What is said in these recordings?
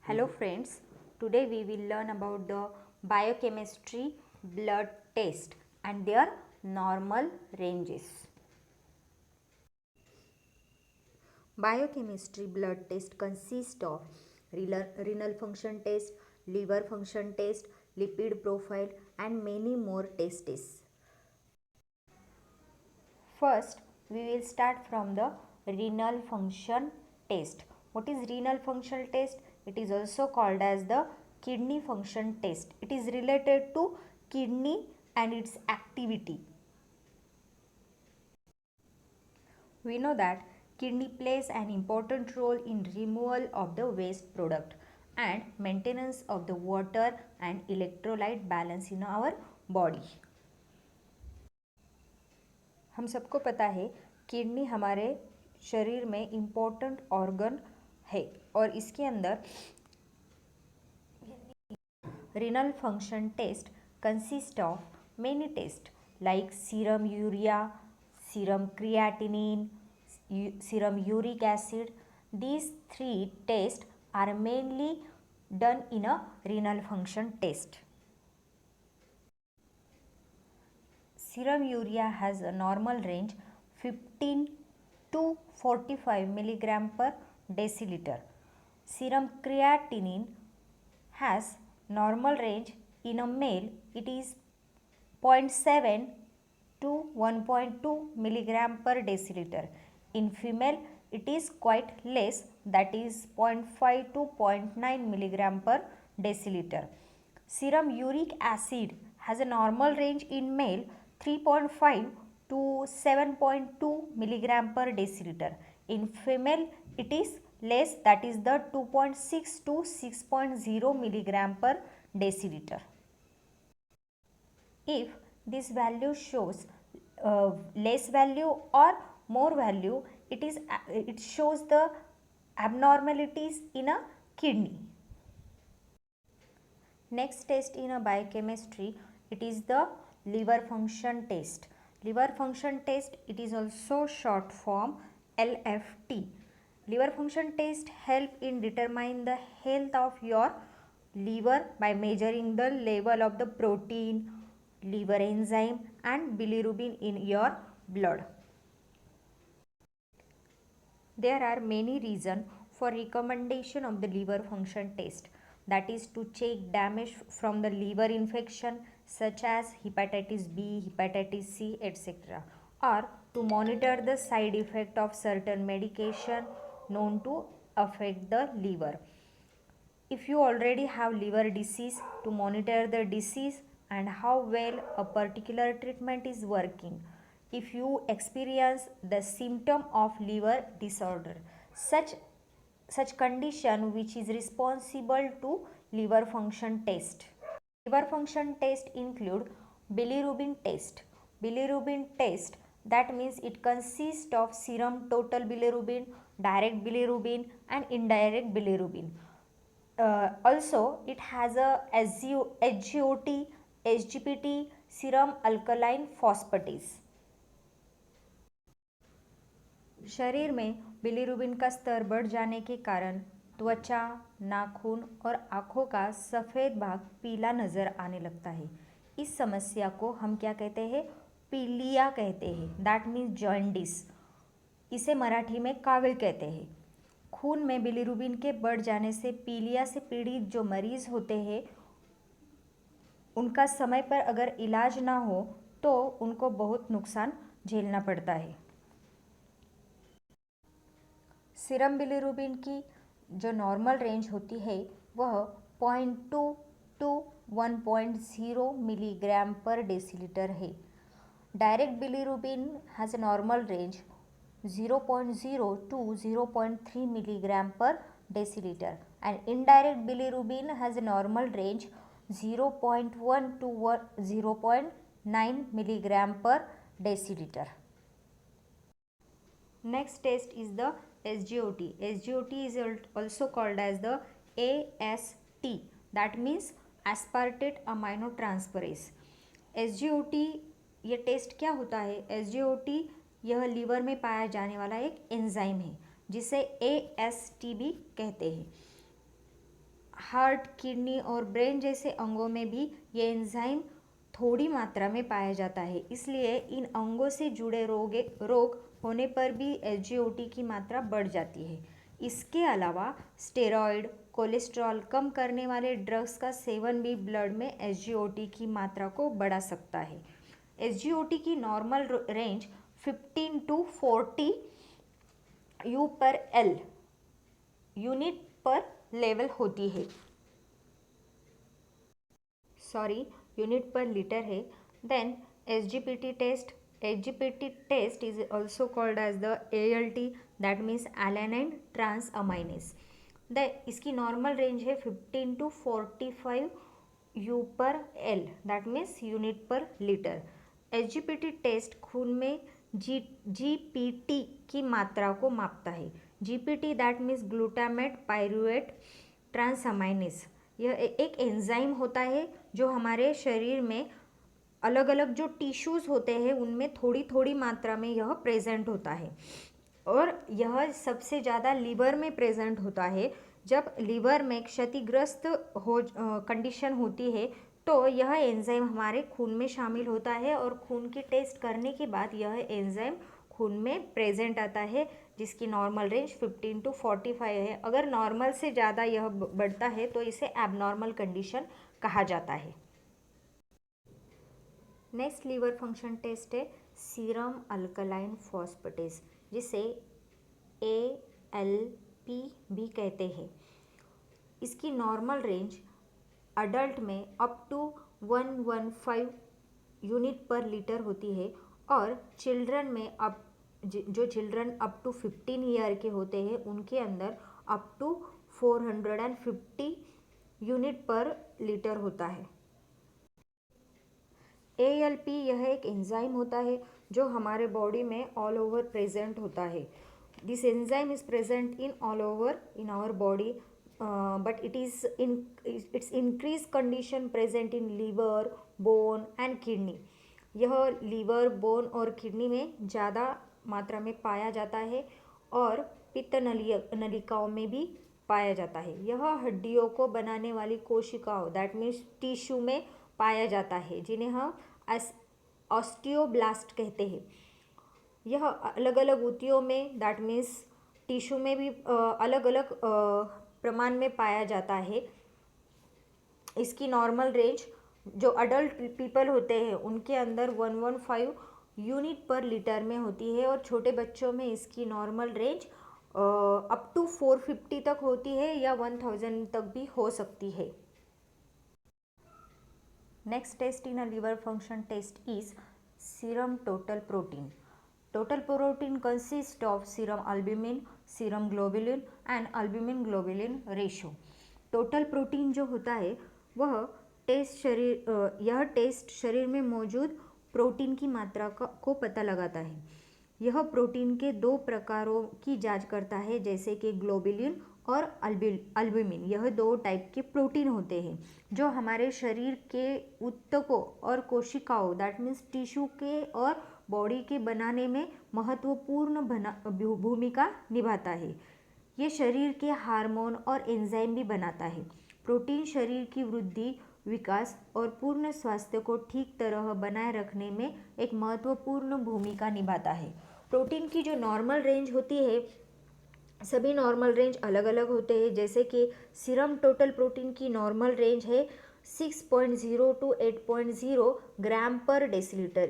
Hello friends, today we will learn about the biochemistry blood test and their normal ranges. Biochemistry blood test consists of renal function test, liver function test, lipid profile and many more tests. First, we will start from the renal function test. What is renal function test? It is also called as the kidney function test. It is related to kidney and its activity. We know that kidney plays an important role in removal of the waste product and maintenance of the water and electrolyte balance in our body. हम सबको पता है kidney हमारे शरीर में important organ है और इसके अंदर renal function test consists of many tests like serum urea, serum creatinine, serum uric acid. These three tests are mainly done in a renal function test. Serum urea has a normal range 15 to 45 milligram per deciliter. Serum creatinine has normal range in a male it is 0.7 to 1.2 milligram per deciliter. In female it is quite less, that is 0.5 to 0.9 milligram per deciliter. Serum uric acid has a normal range in male 3.5 to 7.2 milligram per deciliter. In female it is less, that is the 2.6 to 6.0 milligram per deciliter. If this value shows less value or more value, it shows the abnormalities in a kidney. Next test in a biochemistry, it is the liver function test. Liver function test, it is also short form LFT. Liver function test help in determine the health of your liver by measuring the level of the protein, liver enzyme and bilirubin in your blood. There are many reasons for recommendation of the liver function test, that is to check damage from the liver infection such as hepatitis B, hepatitis C, etc. or to monitor the side effect of certain medication known to affect the liver. If you already have liver disease, to monitor the disease and how well a particular treatment is working. If you experience the symptom of liver disorder, such condition which is responsible to liver function test. Liver function test include bilirubin test. Bilirubin test, that means it consists of serum total bilirubin, direct bilirubin and indirect bilirubin. Also it has a SGOT, SGPT, serum alkaline phosphatase. शरीर में bilirubin का स्तर बढ़ जाने के कारण त्वचा, नाखून और आँखों का सफ़ेद भाग पीला नज़र आने लगता है. इस समस्या को हम क्या कहते हैं? पीलिया कहते हैं. That means jaundice. इसे मराठी में काविल कहते हैं. खून में बिलिरुबिन के बढ़ जाने से पीलिया से पीड़ित जो मरीज़ होते हैं उनका समय पर अगर इलाज ना हो तो उनको बहुत नुकसान झेलना पड़ता है. सीरम बिलिरुबिन की जो नॉर्मल रेंज होती है वह 0.2 टू 1.0 मिलीग्राम पर डेसीलीटर है. Direct bilirubin has a normal range 0.0 to 0.3 milligram per deciliter and indirect bilirubin has a normal range 0.1 to 0.9 milligram per deciliter. Next test is the SGOT. SGOT is also called as the AST, that means aspartate aminotransferase. SGOT ये test क्या होता है? SGOT यह liver में पाया जाने वाला एक एंजाइम है जिसे AST भी कहते हैं. हार्ट, किडनी और ब्रेन जैसे अंगों में भी ये एंजाइम थोड़ी मात्रा में पाया जाता है। इसलिए इन अंगों से जुड़े रोग होने पर भी एसजीओटी की मात्रा बढ़ जाती है। इसके अलावा स्टेरॉयड, कोलेस्ट्रॉल कम करने वाले ड्रग्स का सेवन भी ब्लड में एसजीओटी की मात्रा को बढ़ा सकता है। एसजीओटी की normal range 15 to 40 U per L unit per level होती है, यूनिट पर लीटर है। Then SGPT test is also called as the ALT, that means alanine transaminase. इसकी नॉर्मल रेंज है 15 to 45 U per L, that means unit per litre. SGPT test खून में GPT की मात्रा को मापता है। GPT that means glutamate pyruvate transaminase. यह एक एंजाइम होता है जो हमारे शरीर में अलग अलग जो टिश्यूज़ होते हैं उनमें थोड़ी थोड़ी मात्रा में यह प्रेजेंट होता है, और यह सबसे ज़्यादा लीवर में प्रेजेंट होता है। जब लीवर में क्षतिग्रस्त कंडीशन होती है तो यह एंजाइम हमारे खून में शामिल होता है, और खून की टेस्ट करने के बाद यह एंजाइम खून में प्रेजेंट आता है, जिसकी नॉर्मल रेंज 15 टू 45 है। अगर नॉर्मल से ज़्यादा यह बढ़ता है तो इसे एबनॉर्मल कंडीशन कहा जाता है। नेक्स्ट लीवर फंक्शन टेस्ट है सीरम अल्कलाइन फॉस्फेटेज, जिसे ALP भी कहते हैं। इसकी नॉर्मल रेंज अडल्ट में up to 115 unit per litre होती है, और चिल्ड्रन में जो चिल्ड्रन अप टू 15 ईयर के होते हैं उनके अंदर up to 450 unit per litre होता है। ALP यह एक एंजाइम होता है जो हमारे बॉडी में ऑल ओवर प्रेजेंट होता है। This enzyme is present in all over in our body, but it's increase condition present in liver, bone and kidney. यह लीवर, बोन और किडनी में ज़्यादा मात्रा में पाया जाता है, और पित्त नलिकाओं में भी पाया जाता है। यह हड्डियों को बनाने वाली कोशिकाओं दैट मीन्स टिश्यू में पाया जाता है, जिन्हें हम ऑस्टियोब्लास्ट कहते हैं। यह अलग अलग ऊतियों में दैट मीन्स टिश्यू में भी अलग अलग प्रमाण में पाया जाता है। इसकी नॉर्मल रेंज जो अडल्ट पीपल होते हैं उनके अंदर 115 यूनिट पर लीटर में होती है, और छोटे बच्चों में इसकी नॉर्मल रेंज अप टू 450 तक होती है, या 1000 तक भी हो सकती है। Next test in a liver function test is serum total protein. Total protein consists of serum albumin, serum globulin and albumin globulin ratio. Total protein जो होता है वह यह टेस्ट शरीर में मौजूद प्रोटीन की मात्रा को पता लगाता है। यह प्रोटीन के दो प्रकारों की जांच करता है, जैसे कि ग्लोबुलिन और अल्बुमिन। यह दो टाइप के प्रोटीन होते हैं जो हमारे शरीर के ऊतकों और कोशिकाओं दैट मीन्स टिश्यू के और बॉडी के बनाने में महत्वपूर्ण भूमिका निभाता है। ये शरीर के हार्मोन और एंजाइम भी बनाता है। प्रोटीन शरीर की वृद्धि, विकास और पूर्ण स्वास्थ्य को ठीक तरह बनाए रखने में एक महत्वपूर्ण भूमिका निभाता है। प्रोटीन की जो नॉर्मल रेंज होती है, सभी नॉर्मल रेंज अलग अलग होते हैं, जैसे कि सीरम टोटल प्रोटीन की नॉर्मल रेंज है 6.0 टू 8.0 ग्राम पर डेसीलीटर।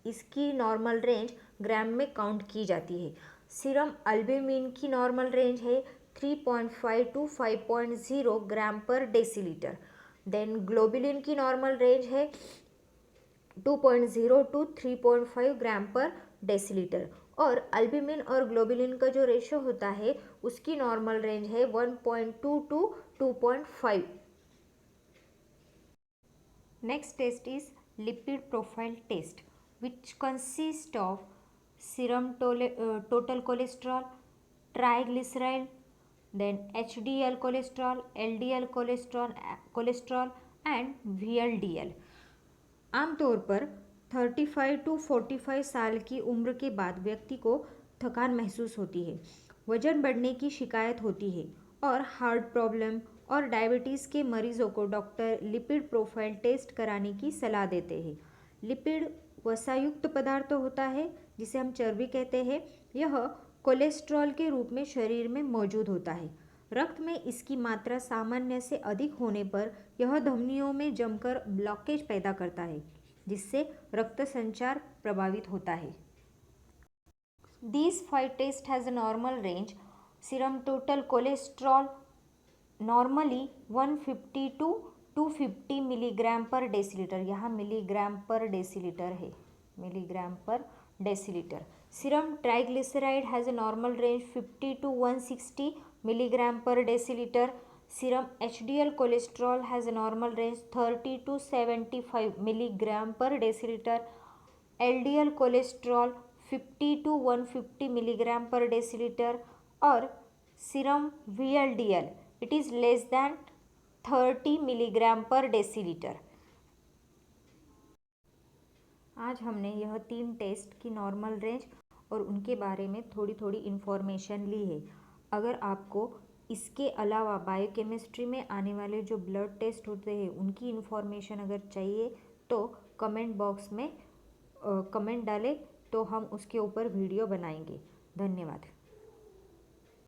इसकी नॉर्मल रेंज ग्राम में काउंट की जाती है। सीरम अल्बुमिन की नॉर्मल रेंज है 3.5 टू 5.0 ग्राम पर डेसीलीटर। देन ग्लोबुलिन की नॉर्मल रेंज है 2.0 टू 3.5 ग्राम पर डेसीलीटर, और अल्बुमिन और ग्लोबुलिन का जो रेशो होता है उसकी नॉर्मल रेंज है 1.2 to 2.5। Next test is lipid profile test which consists of serum total cholesterol, triglyceride, then HDL cholesterol, LDL cholesterol and VLDL। आमतौर पर 35 टू 45 साल की उम्र के बाद व्यक्ति को थकान महसूस होती है, वजन बढ़ने की शिकायत होती है और हार्ट प्रॉब्लम और डायबिटीज़ के मरीजों को डॉक्टर लिपिड प्रोफाइल टेस्ट कराने की सलाह देते हैं। लिपिड वसायुक्त पदार्थ होता है जिसे हम चर्बी कहते हैं। यह कोलेस्ट्रॉल के रूप में शरीर में मौजूद होता है। रक्त में इसकी मात्रा सामान्य से अधिक होने पर यह धमनियों में जमकर ब्लॉकेज पैदा करता है, जिससे रक्त संचार प्रभावित होता है। These five tests has a normal range. Serum total cholesterol normally 150 to 250 milligram per decilitre, यहाँ मिलीग्राम पर डेसीलीटर है, milligram per decilitre. Serum triglyceride has a normal range 50 to 160 milligram per decilitre. Serum HDL cholesterol has a normal range 30 to 75 milligram per decilitre. LDL cholesterol 50 to 150 milligram per decilitre. और serum VLDL it is less than 30 milligram per decilitre. आज हमने यह 3 test की normal range और उनके बारे में थोड़ी थोड़ी इन्फॉर्मेशन ली है। अगर आपको इसके अलावा बायोकेमिस्ट्री में आने वाले जो ब्लड टेस्ट होते हैं उनकी इन्फॉर्मेशन अगर चाहिए तो कमेंट बॉक्स में कमेंट डालें, तो हम उसके ऊपर वीडियो बनाएंगे। धन्यवाद।